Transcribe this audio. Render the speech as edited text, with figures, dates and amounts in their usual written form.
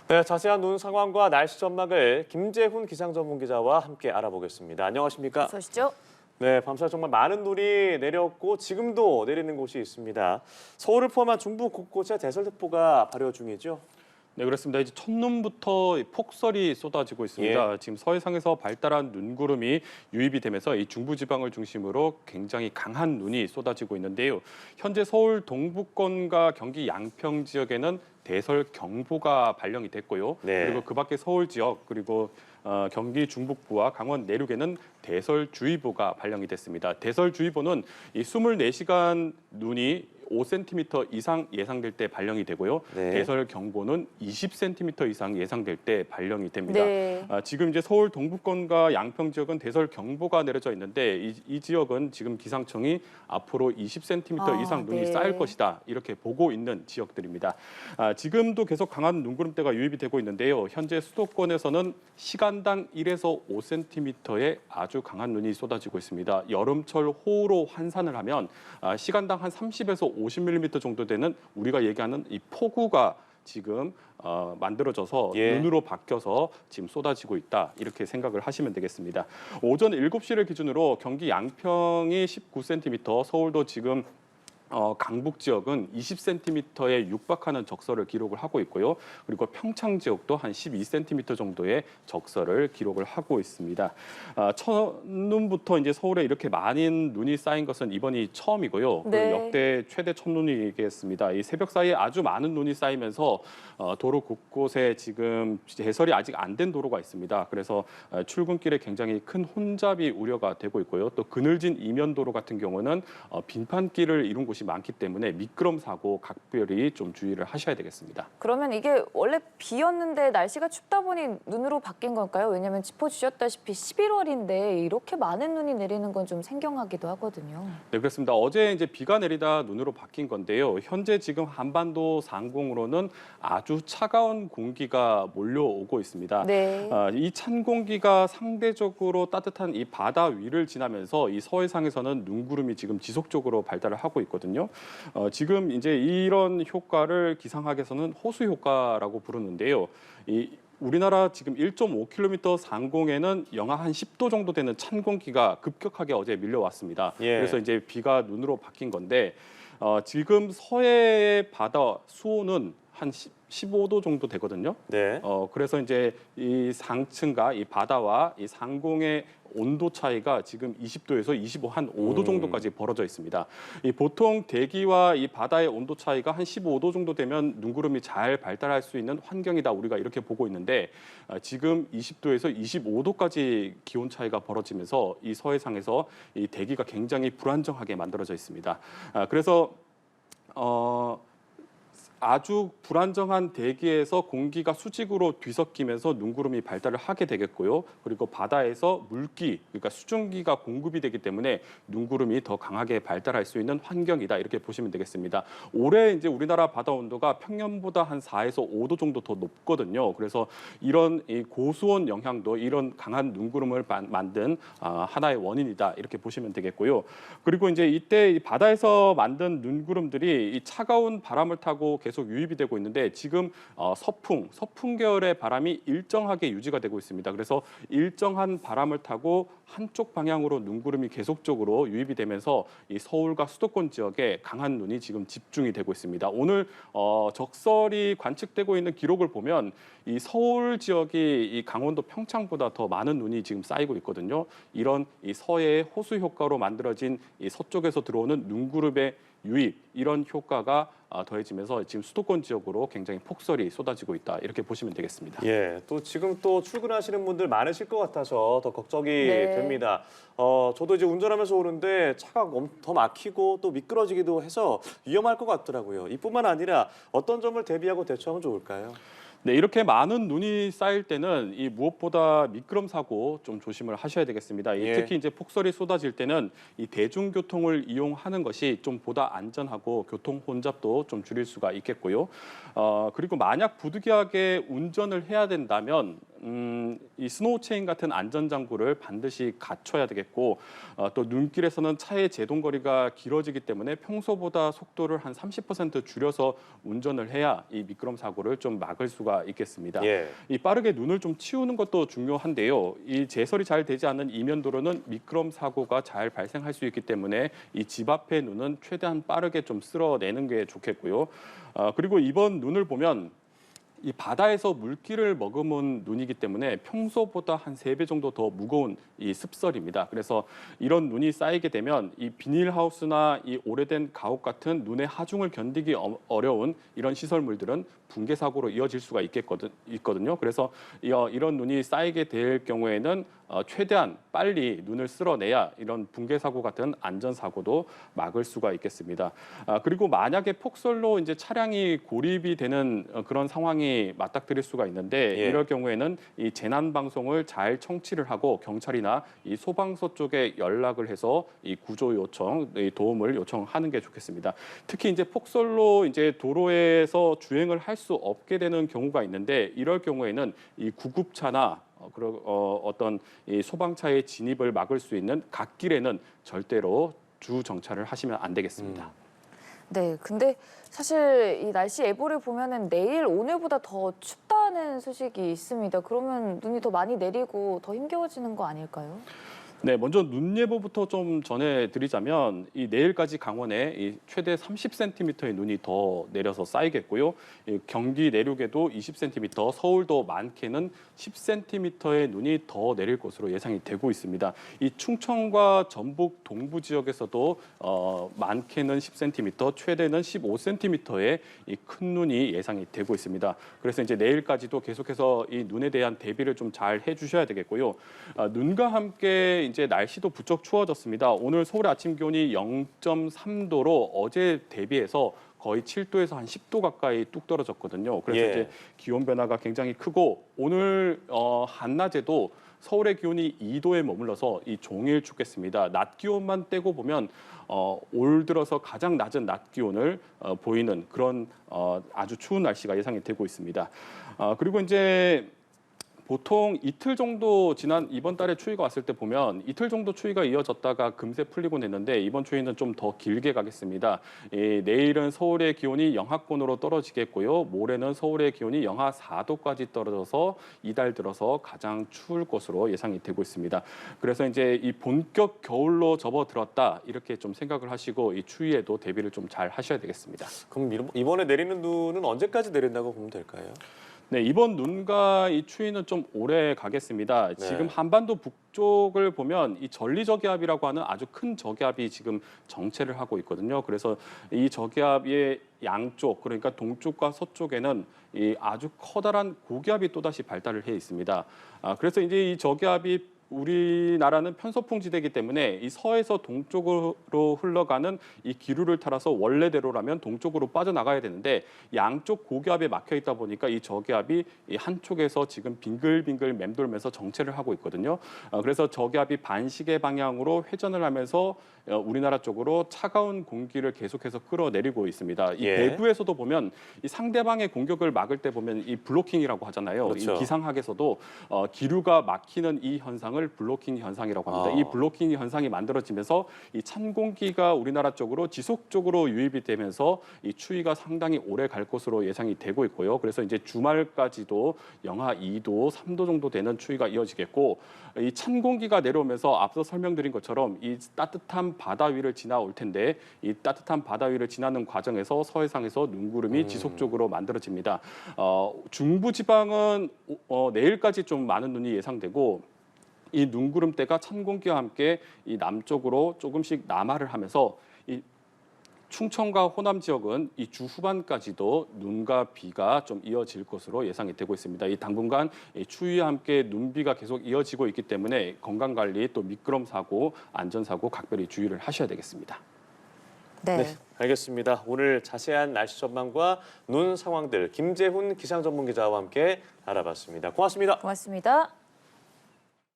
네, 자세한 눈 상황과 날씨 전망을 김재훈 기상전문기자와 함께 알아보겠습니다. 안녕하십니까? 어서 오시죠. 네, 밤사이 정말 많은 눈이 내렸고 지금도 내리는 곳이 있습니다. 서울을 포함한 중부 곳곳에 대설특보가 발효 중이죠. 네, 그렇습니다. 이제 첫눈부터 폭설이 쏟아지고 있습니다. 지금 서해상에서 발달한 눈구름이 유입이 되면서 이 중부지방을 중심으로 굉장히 강한 눈이 쏟아지고 있는데요. 현재 서울 동부권과 경기 양평 지역에는 대설경보가 발령이 됐고요. 네. 그리고 그 밖에 서울 지역 그리고 경기 중북부와 강원 내륙에는 대설주의보가 발령이 됐습니다. 대설주의보는 이 24시간 눈이 5cm 이상 예상될 때 발령이 되고요. 네. 대설경보는 20cm 이상 예상될 때 발령이 됩니다. 네. 지금 이제 서울 동부권과 양평 지역은 대설경보가 내려져 있는데 이 지역은 지금 기상청이 앞으로 20cm 이상 눈이 네. 쌓일 것이다 이렇게 보고 있는 지역들입니다. 지금도 계속 강한 눈구름대가 유입이 되고 있는데요. 현재 수도권에서는 시간당 1에서 5cm의 아주 강한 눈이 쏟아지고 있습니다. 여름철 호우로 환산을 하면 시간당 한 30에서 50mm 정도 되는 우리가 얘기하는 이 폭우가 지금 만들어져서 눈으로 바뀌어서 지금 쏟아지고 있다 이렇게 생각을 하시면 되겠습니다. 오전 7시를 기준으로 경기 양평이 19cm, 서울도 지금 강북 지역은 20cm에 육박하는 적설을 기록을 하고 있고요. 그리고 평창 지역도 한 12cm 정도의 적설을 기록을 하고 있습니다. 첫눈부터 이제 서울에 이렇게 많은 눈이 쌓인 것은 이번이 처음이고요. 네. 역대 최대 첫눈이겠습니다. 이 새벽 사이에 아주 많은 눈이 쌓이면서 도로 곳곳에 지금 개설이 아직 안 된 도로가 있습니다. 그래서 출근길에 굉장히 큰 혼잡이 우려가 되고 있고요. 또 그늘진 이면도로 같은 경우는 빈판길을 이룬 곳이 많기 때문에 미끄럼 사고 각별히 좀 주의를 하셔야 되겠습니다. 그러면 이게 원래 비였는데 날씨가 춥다 보니 눈으로 바뀐 걸까요? 왜냐하면 짚어주셨다시피 11월인데 이렇게 많은 눈이 내리는 건 좀 생경하기도 하거든요. 네, 그렇습니다. 어제 이제 비가 내리다 눈으로 바뀐 건데요. 현재 지금 한반도 상공으로는 아주 차가운 공기가 몰려오고 있습니다. 네. 이 찬 공기가 상대적으로 따뜻한 이 바다 위를 지나면서 이 서해상에서는 눈구름이 지금 지속적으로 발달을 하고 있거든요. 지금 이제 이런 효과를 기상학에서는 호수 효과라고 부르는데요. 우리나라 지금 1.5km 상공에는 영하 한 10도 정도 되는 찬 공기가 급격하게 어제 밀려왔습니다. 그래서 이제 비가 눈으로 바뀐 건데 지금 서해의 바다 수온은 한 15도 정도 되거든요. 네. 그래서 이제 이 상층과 이 바다와 이 상공의 온도 차이가 지금 20도에서 25, 한 5도 정도까지 벌어져 있습니다. 이 보통 대기와 이 바다의 온도 차이가 한 15도 정도 되면 눈구름이 잘 발달할 수 있는 환경이다 우리가 이렇게 보고 있는데 지금 20도에서 25도까지 기온 차이가 벌어지면서 이 서해상에서 이 대기가 굉장히 불안정하게 만들어져 있습니다. 그래서 아주 불안정한 대기에서 공기가 수직으로 뒤섞이면서 눈구름이 발달을 하게 되겠고요. 그리고 바다에서 물기, 그러니까 수증기가 공급이 되기 때문에 눈구름이 더 강하게 발달할 수 있는 환경이다 이렇게 보시면 되겠습니다. 올해 이제 우리나라 바다 온도가 평년보다 한 4에서 5도 정도 더 높거든요. 그래서 이런 이 고수온 영향도 이런 강한 눈구름을 만든 하나의 원인이다 이렇게 보시면 되겠고요. 그리고 이제 이때 이 바다에서 만든 눈구름들이 이 차가운 바람을 타고 계속 유입이 되고 있는데 지금 서풍 계열의 바람이 일정하게 유지가 되고 있습니다. 그래서 일정한 바람을 타고 한쪽 방향으로 눈구름이 계속적으로 유입이 되면서 이 서울과 수도권 지역에 강한 눈이 지금 집중이 되고 있습니다. 오늘 적설이 관측되고 있는 기록을 보면 이 서울 지역이 이 강원도 평창보다 더 많은 눈이 지금 쌓이고 있거든요. 이런 이 서해의 호수 효과로 만들어진 이 서쪽에서 들어오는 눈구름의 유입 이런 효과가 더해지면서 지금 수도권 지역으로 굉장히 폭설이 쏟아지고 있다 이렇게 보시면 되겠습니다. 또 지금 또 출근하시는 분들 많으실 것 같아서 더 걱정이 네. 됩니다. 저도 이제 운전하면서 오는데 차가 더 막히고 또 미끄러지기도 해서 위험할 것 같더라고요. 이뿐만 아니라 어떤 점을 대비하고 대처하면 좋을까요? 네, 이렇게 많은 눈이 쌓일 때는 이 무엇보다 미끄럼 사고 좀 조심을 하셔야 되겠습니다. 특히 이제 폭설이 쏟아질 때는 이 대중교통을 이용하는 것이 좀 보다 안전하고 교통 혼잡도 좀 줄일 수가 있겠고요. 그리고 만약 부득이하게 운전을 해야 된다면 이 스노우 체인 같은 안전 장구를 반드시 갖춰야 되겠고 또 눈길에서는 차의 제동 거리가 길어지기 때문에 평소보다 속도를 한 30% 줄여서 운전을 해야 이 미끄럼 사고를 좀 막을 수가 있겠습니다. 예. 이 빠르게 눈을 좀 치우는 것도 중요한데요. 이 제설이 잘 되지 않는 이면도로는 미끄럼 사고가 잘 발생할 수 있기 때문에 이 집 앞의 눈은 최대한 빠르게 좀 쓸어내는 게 좋겠고요. 그리고 이번 눈을 보면 이 바다에서 물기를 머금은 눈이기 때문에 평소보다 한 3배 정도 더 무거운 이 습설입니다. 그래서 이런 눈이 쌓이게 되면 이 비닐하우스나 이 오래된 가옥 같은 눈의 하중을 견디기 어려운 이런 시설물들은 붕괴 사고로 이어질 수가 있거든요. 그래서 이런 눈이 쌓이게 될 경우에는 최대한 빨리 눈을 쓸어내야 이런 붕괴 사고 같은 안전 사고도 막을 수가 있겠습니다. 그리고 만약에 폭설로 이제 차량이 고립이 되는 그런 상황이 맞닥뜨릴 수가 있는데 예. 이럴 경우에는 이 재난 방송을 잘 청취를 하고 경찰이나 이 소방서 쪽에 연락을 해서 이 구조 요청, 이 도움을 요청하는 게 좋겠습니다. 특히 이제 폭설로 이제 도로에서 주행을 할 수 없게 되는 경우가 있는데 이럴 경우에는 이 구급차나 어떤 이 소방차의 진입을 막을 수 있는 갓길에는 절대로 주 정차를 하시면 안 되겠습니다. 네, 근데 사실 이 날씨 예보를 보면은 내일 오늘보다 더 춥다는 소식이 있습니다. 그러면 눈이 더 많이 내리고 더 힘겨워지는 거 아닐까요? 네, 먼저 눈 예보부터 좀 전해드리자면 이 내일까지 강원에 이 최대 30cm의 눈이 더 내려서 쌓이겠고요. 이 경기 내륙에도 20cm, 서울도 많게는 10cm의 눈이 더 내릴 것으로 예상이 되고 있습니다. 이 충청과 전북 동부 지역에서도 많게는 10cm, 최대는 15cm의 이 큰 눈이 예상이 되고 있습니다. 그래서 이제 내일까지도 계속해서 이 눈에 대한 대비를 좀 잘 해주셔야 되겠고요. 눈과 함께 이제 날씨도 부쩍 추워졌습니다. 오늘 서울의 아침 기온이 0.3도로 어제 대비해서 거의 7도에서 한 10도 가까이 뚝 떨어졌거든요. 그래서 예. 이제 기온 변화가 굉장히 크고 오늘 한낮에도 서울의 기온이 2도에 머물러서 이 종일 춥겠습니다. 낮 기온만 떼고 보면 올 들어서 가장 낮은 낮 기온을 보이는 그런 아주 추운 날씨가 예상이 되고 있습니다. 그리고 이제 보통 이틀 정도 지난 이번 달에 추위가 왔을 때 보면 이틀 정도 추위가 이어졌다가 금세 풀리곤 했는데 이번 추위는 좀 더 길게 가겠습니다. 내일은 서울의 기온이 영하권으로 떨어지겠고요. 모레는 서울의 기온이 영하 4도까지 떨어져서 이달 들어서 가장 추울 것으로 예상이 되고 있습니다. 그래서 이제 이 본격 겨울로 접어들었다 이렇게 좀 생각을 하시고 이 추위에도 대비를 좀 잘 하셔야 되겠습니다. 그럼 이번에 내리는 눈은 언제까지 내린다고 보면 될까요? 네, 이번 눈과 이 추위는 좀 오래 가겠습니다. 지금 한반도 북쪽을 보면 이 전리저기압이라고 하는 아주 큰 저기압이 지금 정체를 하고 있거든요. 그래서 이 저기압의 양쪽, 그러니까 동쪽과 서쪽에는 이 아주 커다란 고기압이 또다시 발달을 해 있습니다. 그래서 이제 이 저기압이 우리나라는 편서풍 지대이기 때문에 이 서에서 동쪽으로 흘러가는 이 기류를 따라서 원래대로라면 동쪽으로 빠져나가야 되는데 양쪽 고기압에 막혀 있다 보니까 이 저기압이 이 한쪽에서 지금 빙글빙글 맴돌면서 정체를 하고 있거든요. 그래서 저기압이 반시계 방향으로 회전을 하면서 우리나라 쪽으로 차가운 공기를 계속해서 끌어내리고 있습니다. 이 배구에서도 보면 이 상대방의 공격을 막을 때 보면 이 블로킹이라고 하잖아요. 그렇죠. 이 기상학에서도 기류가 막히는 이 현상을 블로킹 현상이라고 합니다. 이 블로킹 현상이 만들어지면서 이 찬 공기가 우리나라 쪽으로 지속적으로 유입이 되면서 이 추위가 상당히 오래 갈 것으로 예상이 되고 있고요. 그래서 이제 주말까지도 영하 2도, 3도 정도 되는 추위가 이어지겠고 이 찬 공기가 내려오면서 앞서 설명드린 것처럼 이 따뜻한 바다 위를 지나올 텐데 이 따뜻한 바다 위를 지나는 과정에서 서해상에서 눈구름이 지속적으로 만들어집니다. 중부 지방은 내일까지 좀 많은 눈이 예상되고 이 눈구름대가 찬 공기와 함께 이 남쪽으로 조금씩 남하를 하면서 이 충청과 호남 지역은 이 주 후반까지도 눈과 비가 좀 이어질 것으로 예상이 되고 있습니다. 이 당분간 추위와 함께 눈비가 계속 이어지고 있기 때문에 건강 관리 또 미끄럼 사고, 안전 사고 각별히 주의를 하셔야 되겠습니다. 네. 네, 알겠습니다. 오늘 자세한 날씨 전망과 눈 상황들 김재훈 기상 전문 기자와 함께 알아봤습니다. 고맙습니다. 고맙습니다.